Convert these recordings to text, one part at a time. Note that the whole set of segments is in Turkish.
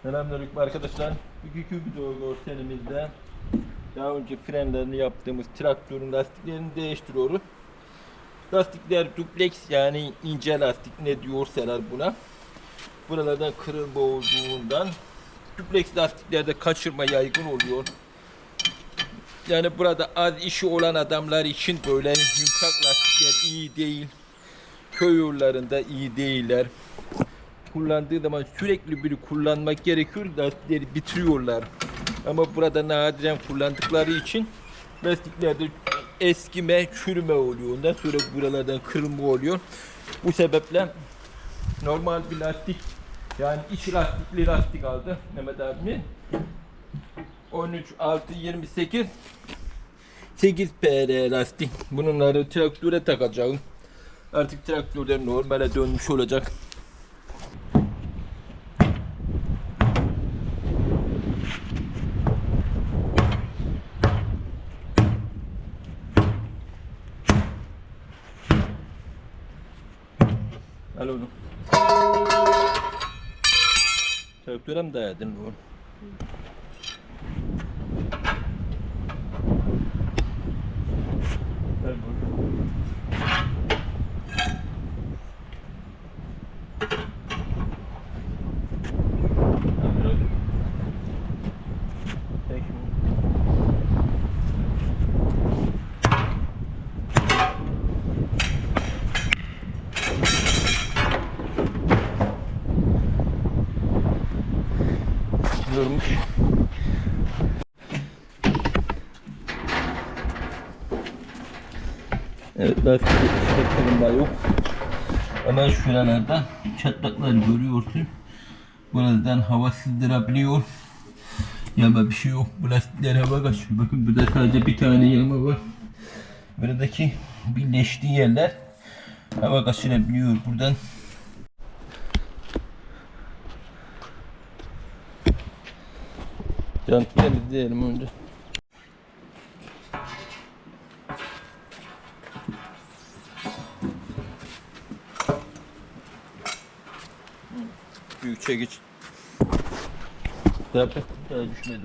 Selamünaleyküm arkadaşlar. Bugünkü video görselimizde daha önce frenlerini yaptığımız traktörün lastiklerini değiştiriyoruz. Lastikler dupleks, yani ince lastik ne diyorsalar buna. Buralardan kırılma olduğundan dupleks lastiklerde kaçırma yaygın oluyor. Yani burada az işi olan adamlar için böyle yumuşak lastikler iyi değil. Köy yollarında iyi değiller. Kullandığı zaman sürekli biri kullanmak gerekiyor, lastikleri bitiriyorlar. Ama burada nadiren kullandıkları için lastiklerde eskime, çürüme oluyor. Ondan sonra buralardan kırılma oluyor. Bu sebeple normal bir lastik, yani iç lastikli lastik aldı Mehmet abi. 13 6 28 8 PR lastik. Bunları traktöre takacağım. Artık traktörler normale dönmüş olacak. Al onu. Traktöre mi dayadın onu? Ver bunu. Yormuş. Evet, lastik kırılma yok. Hemen şuralarda çatlakları görüyorsun. Buradan hava sızdırabiliyor. Yama bir şey yok. Bu lastikler hava kaçıyor. Bakın burada sadece bir tane yama var. Buradaki birleştiği yerler hava kaçırabiliyor buradan. Jant temizleyelim önce. Büyük çekiç. Yaprak daha düşmedi.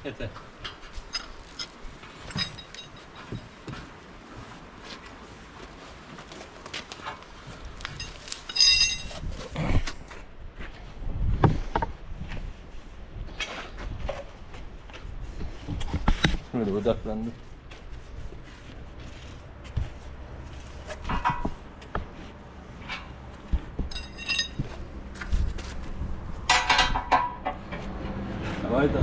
Yeter. Şöyle odaklandım. Vay da.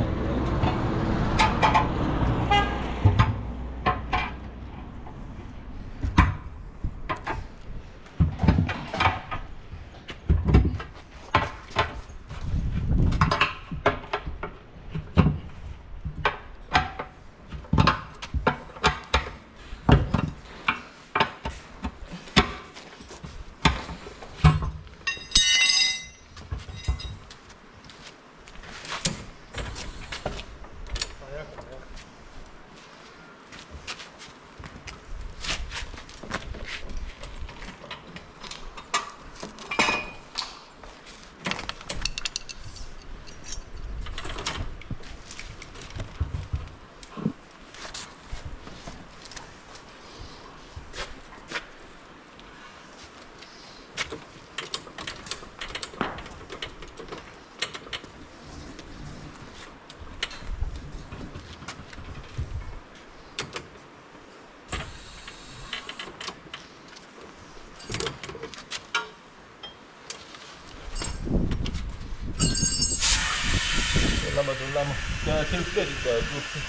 Zorlama. Ya çocuklar iddia dursun.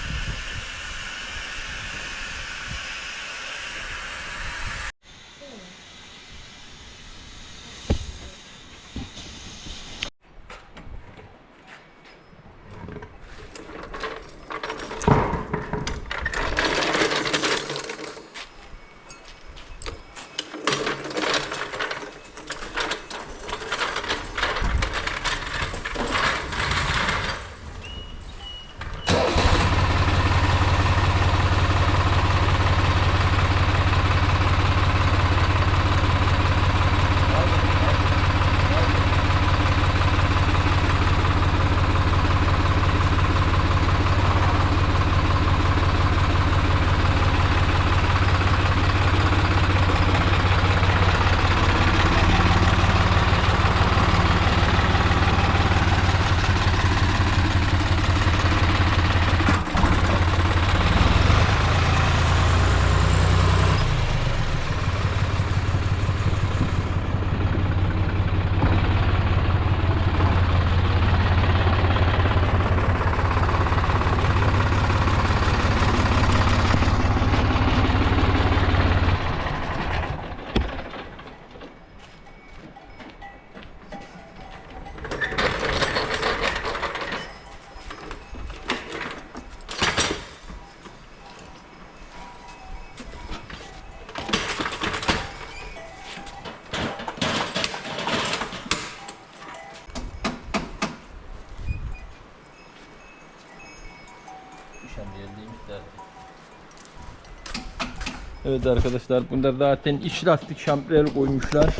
Evet arkadaşlar, bunlar zaten iç lastik şampiyon koymuşlar.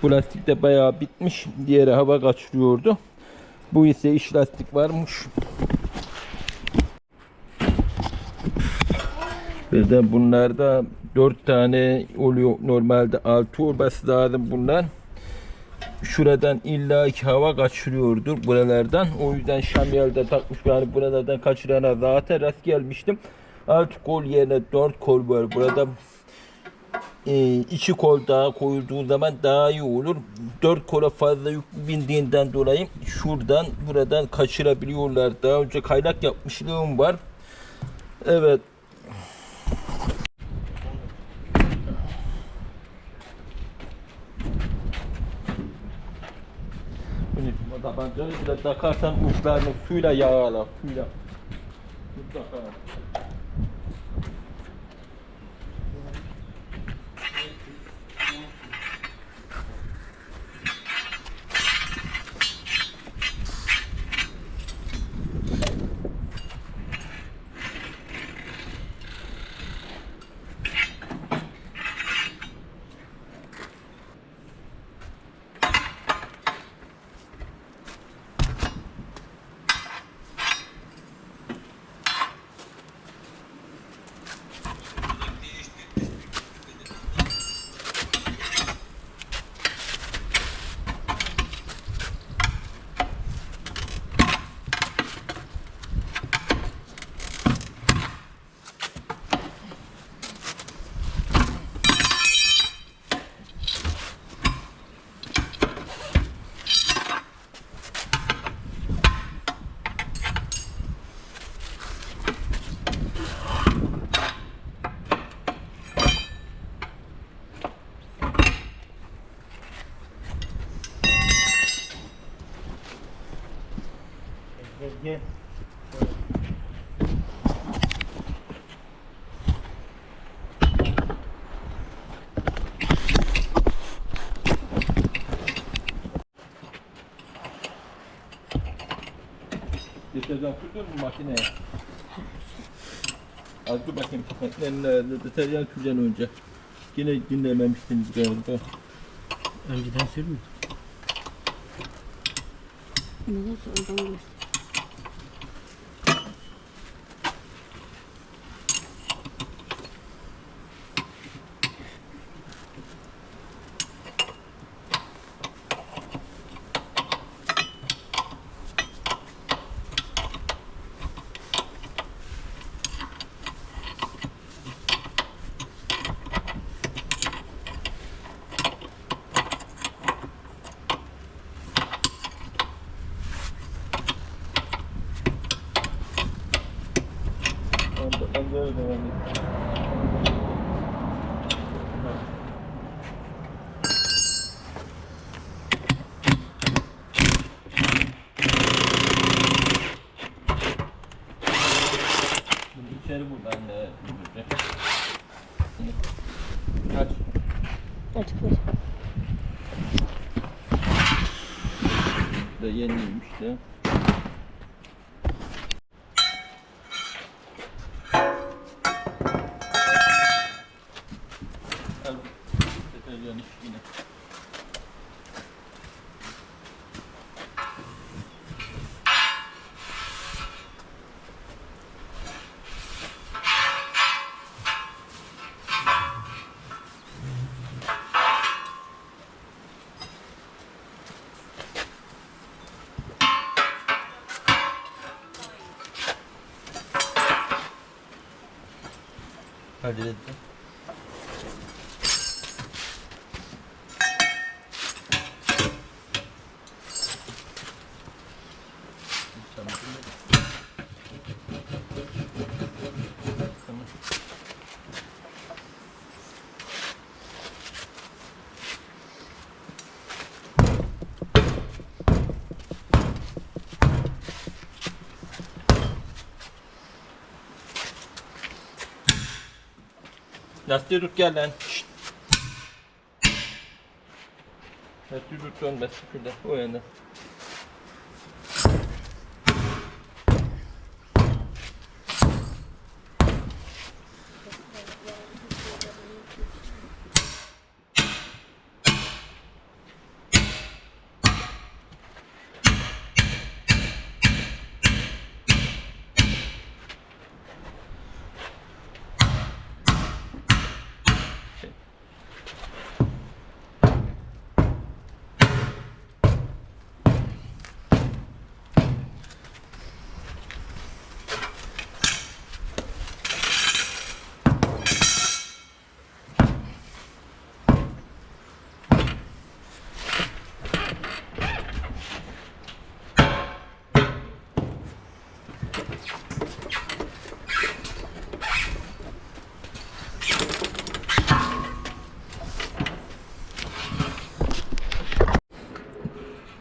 Bu lastik de bayağı bitmiş. Diğeri hava kaçırıyordu. Bu ise iç lastik varmış. Ve de bunlarda 4 tane oluyor. Normalde 6 olması lazım bunlar. Şuradan illaki hava kaçırıyordur buralardan. O yüzden şamyelde takmış. Yani buralardan kaçırana zaten rast gelmiştim. 6 kol yerine 4 kol var. Burada 2 kol daha koyulduğu zaman daha iyi olur. 4 kola fazla yük bindiğinden dolayı şuradan buradan kaçırabiliyorlar. Daha önce kaynak yapmışlığım var. Evet. Bunu tabancayı bile takarsan uçlarını suyla yağla. Suyla. Mutlaka. Gel. Deterjan tutuyor mu makineye? Az dur bakayım. Deterjan süreceksin önce. Yine dinlememiştiniz galiba. Önceden sürmüyor. Neyse oradan göster. Ben böyle devam edeyim. Bunu içeri buradan Aç. Açık ver. Da yeniymiş de. Al. Deterjan iç yine. Hadi dedi. Tamam. Lastiği tut gel lan. Şşt. Lastiği tut dönmez. Şurada o yana.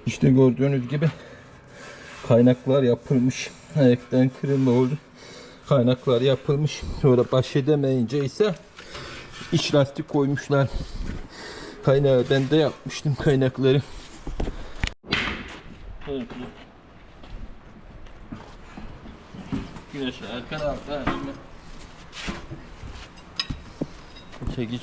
İşte gördüğünüz gibi kaynaklar yapılmış. Ayaktan kırılma oldu. Kaynaklar yapılmış. Sonra baş edemeyince ise iç lastik koymuşlar. Kaynağı ben de yapmıştım kaynakları. Güneş arkana al da şimdi. Çekiç.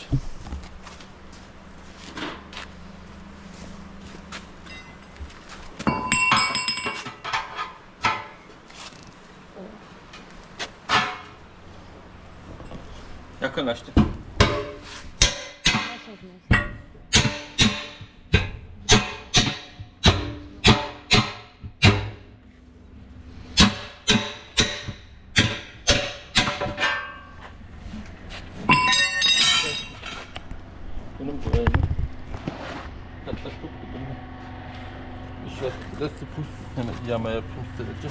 Yakınlaştı. Nasıl yapıyorsun? Bunun böyle hatta çok güzel. İşte sıfır. Hemen yama yapayım sadece.